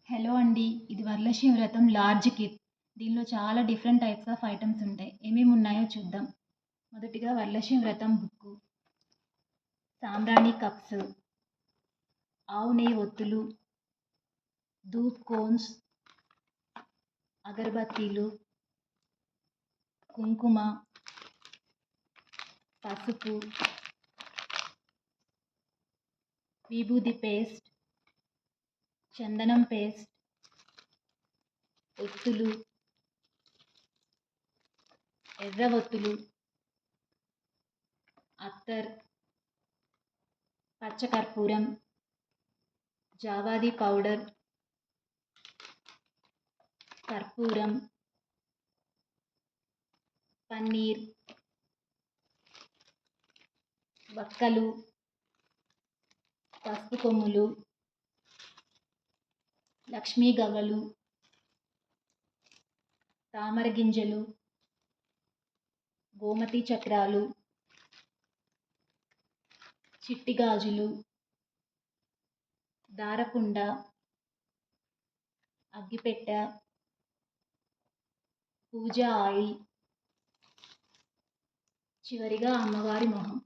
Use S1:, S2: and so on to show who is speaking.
S1: Hello అండి. ఇది వరలక్ష్మి వ్రతం లార్జ్ కిట్. దీనిలో చాలా డిఫరెంట్ టైప్స్ ఆఫ్ ఐటెమ్స్ ఉంటాయి. ఏమేమి ఉన్నాయో చూద్దాం. మొదటిగా వరలక్ష్మి వ్రతం బుక్కు, సాంబ్రాణి కప్స్, ఆవు నెయ్యి ఒత్తులు, ధూప్ కోన్స్, అగరబత్తీలు, కుంకుమ, పసుపు, విభూది పేస్ట్, చందనం పేస్ట్, ఒత్తులు, ఎర్ర ఒత్తులు, అత్తర్, పచ్చకర్పూరం, జావాది పౌడర్, కర్పూరం, పన్నీర్, వక్కలు, పసుపు కొమ్ములు, లక్ష్మీ గవ్వలు, తామర గింజలు, గోమతి చక్రాలు, చిట్టి గాజులు, దారపుండ, అగ్గిపెట్ట, పూజ ఆయిల్, చివరిగా అమ్మవారి మొహం.